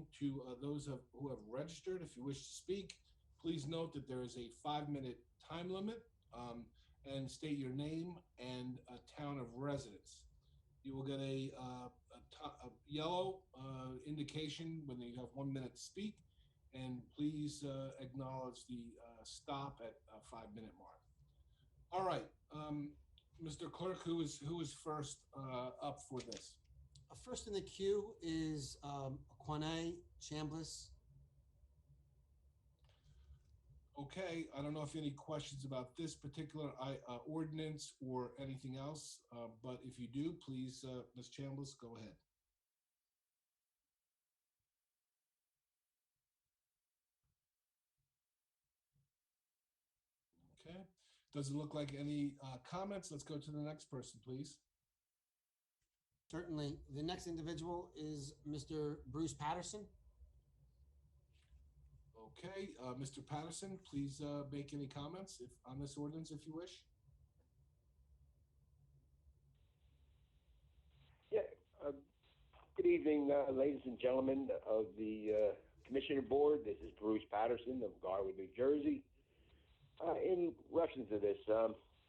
warning to those who have registered. If you wish to speak, please note that there is a 5-minute time limit, and state your name and a town of residence. You will get a yellow indication when you have 1 minute to speak, and please acknowledge the stop at a 5-minute mark. All right, Mr. Clerk, who is first up for this? First in the queue is Quanay Chambliss. Okay, I don't know if any questions about this particular ordinance or anything else, but if you do, please, Ms. Chambliss, go ahead. Okay, doesn't look like any comments. Let's go to the next person, please. Certainly. The next individual is Mr. Bruce Patterson. Okay, Mr. Patterson, please make any comments on this ordinance if you wish. Yeah, good evening, ladies and gentlemen of the Commissioner Board. This is Bruce Patterson of Garwood, New Jersey. In reference to this,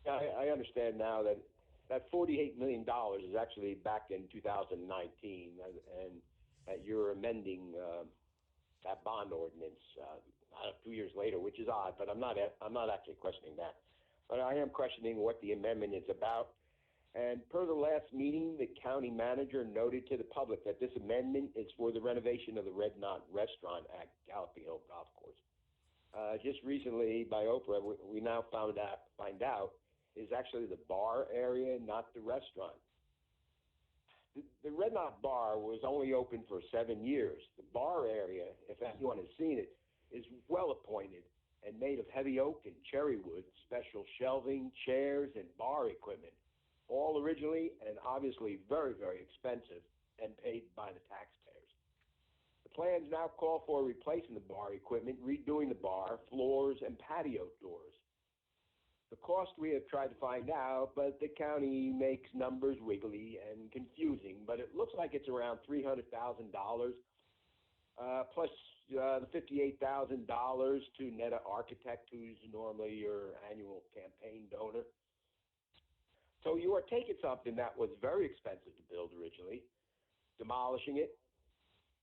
I understand now that $48 million is actually back in 2019, and that you're amending that bond ordinance 2 years later, which is odd, but I'm not actually questioning that. But I am questioning what the amendment is about. And per the last meeting, the county manager noted to the public that this amendment is for the renovation of the Red Knot Restaurant at Galloping Hill Golf Course. Just recently, by Oprah, we now find out is actually the bar area, not the restaurant. The Red Knot Bar was only open for 7 years. The bar area, if anyone has seen it, is well appointed and made of heavy oak and cherry wood, special shelving, chairs, and bar equipment, all originally and obviously very, very expensive and paid by the taxpayers. The plans now call for replacing the bar equipment, redoing the bar, floors, and patio doors. The cost we have tried to find out, but the county makes numbers wiggly and confusing, but it looks like it's around $300,000, plus the $58,000 to Netta Architect, who's normally your annual campaign donor. So you are taking something that was very expensive to build originally, demolishing it,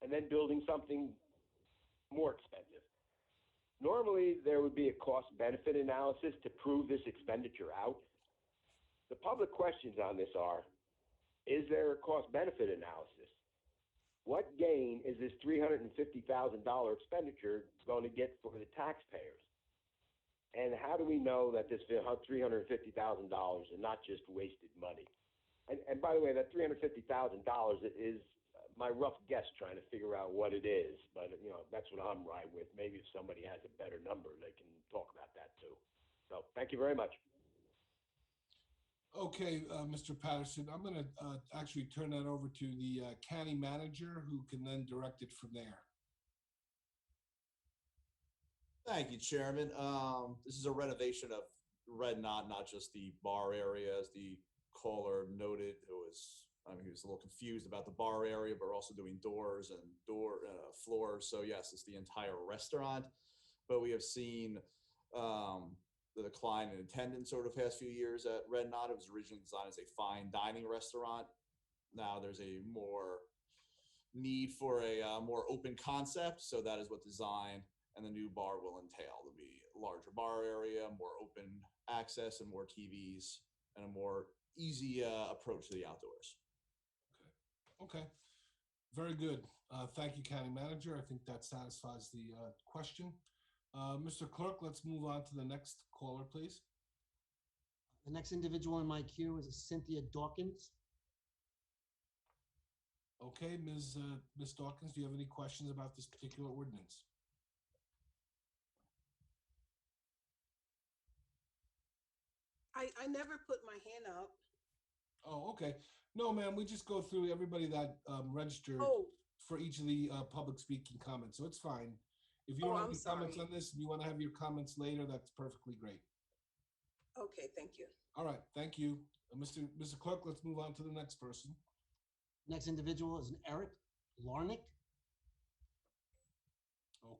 and then building something more expensive. Normally, there would be a cost-benefit analysis to prove this expenditure out. The public questions on this are, is there a cost-benefit analysis? What gain is this $350,000 expenditure going to get for the taxpayers? And how do we know that this $350,000 is not just wasted money? And by the way, that $350,000 is my rough guess trying to figure out what it is, but that's what I'm right with. Maybe if somebody has a better number, they can talk about that too. So thank you very much. Okay, Mr. Patterson, I'm going to actually turn that over to the county manager, who can then direct it from there. Thank you, Chairman. This is a renovation of Red Knot, not just the bar area, as the caller noted. He was a little confused about the bar area, but we're also doing doors and floors. So yes, it's the entire restaurant. But we have seen the decline in attendance over the past few years at Red Knot. It was originally designed as a fine dining restaurant. Now there's a more need for a more open concept. So that is what design and the new bar will entail. There'll be a larger bar area, more open access, and more TVs, and a more easy approach to the outdoors. Okay, very good. Thank you, County Manager. I think that satisfies the question. Mr. Clerk, let's move on to the next caller, please. The next individual in my queue is Cynthia Dawkins. Okay, Ms. Dawkins, do you have any questions about this particular ordinance? I never put my hand up. Oh, okay. No, ma'am, we just go through everybody that registered for each of the public speaking comments, so it's fine. If you don't have any comments on this and you want to have your comments later, that's perfectly great. Okay, thank you. All right, thank you. Mr. Clerk, let's move on to the next person. Next individual is Eric Larnick.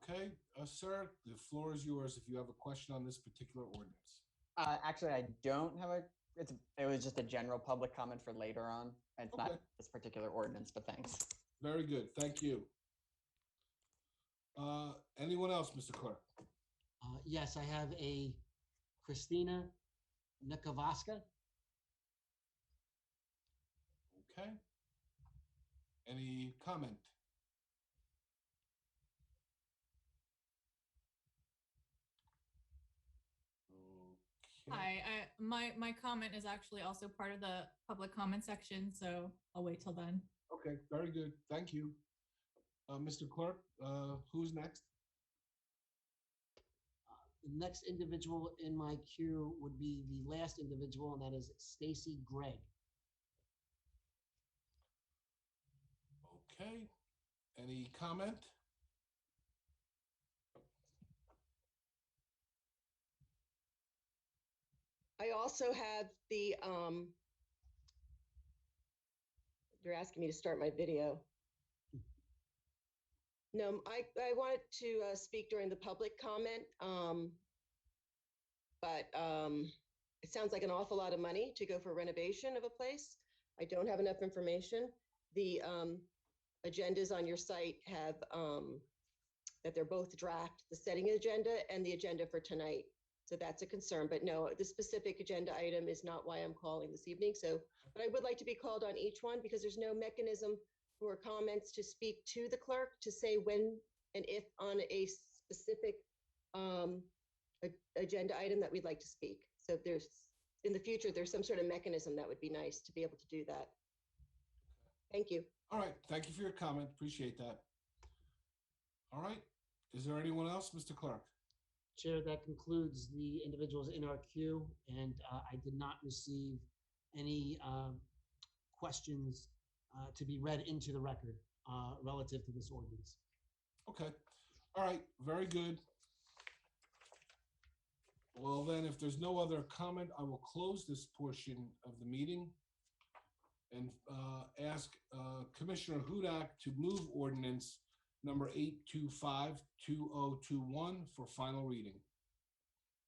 Okay, sir, the floor is yours if you have a question on this particular ordinance. Actually, I don't have it was just a general public comment for later on. It's Okay. not this particular ordinance, but thanks. Very good, thank you. Anyone else, Mr. Clerk? Yes, I have a Christina Nikavaska. Okay. Any comment? Okay. Hi, my comment is actually also part of the public comment section, so I'll wait till then. Okay, very good, thank you. Mr. Clerk, who's next? The next individual in my queue would be the last individual, and that is Stacy Gregg. Okay, any comment? I also have the, you're asking me to start my video. No, I wanted to speak during the public comment, but it sounds like an awful lot of money to go for renovation of a place. I don't have enough information. The agendas on your site have that they're both draft, the setting agenda and the agenda for tonight. So that's a concern, but no, the specific agenda item is not why I'm calling this evening. So, but I would like to be called on each one because there's no mechanism for comments to speak to the clerk to say when and if on a specific agenda item that we'd like to speak. So if there's, in the future, there's some sort of mechanism that would be nice to be able to do that. Thank you. All right, thank you for your comment, appreciate that. All right, is there anyone else, Mr. Clerk? Chair, that concludes the individuals in our queue, and I did not receive any questions to be read into the record relative to this ordinance. Okay, all right, very good. Well, then, if there's no other comment, I will close this portion of the meeting and ask Commissioner Hudak to move ordinance number 825-2021 for final reading.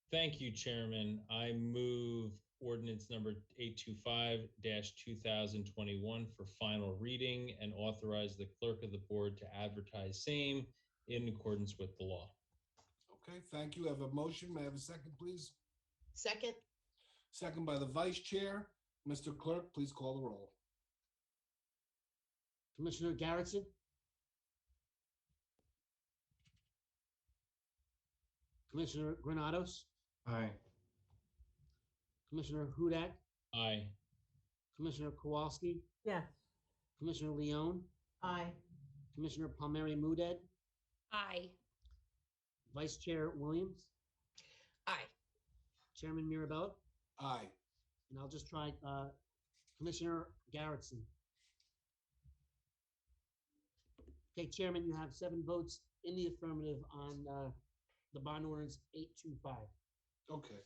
Thank you, Chairman. I move ordinance number 825-2021 for final reading and authorize the clerk of the board to advertise same in accordance with the law. Okay, thank you. I have a motion. May I have a second, please? Second. Second by the Vice Chair. Mr. Clerk, please call the roll. Commissioner Garrettson? Commissioner Granados? Aye. Commissioner Hudak? Aye. Commissioner Kowalski? Yes. Commissioner Leone? Aye. Commissioner Palmieri Muedad? Aye. Vice Chair Williams? Aye. Chairman Mirabella? Aye. And I'll just try Commissioner Garrettson. Okay, Chairman, you have 7 votes in the affirmative on the bond ordinance 825. Okay,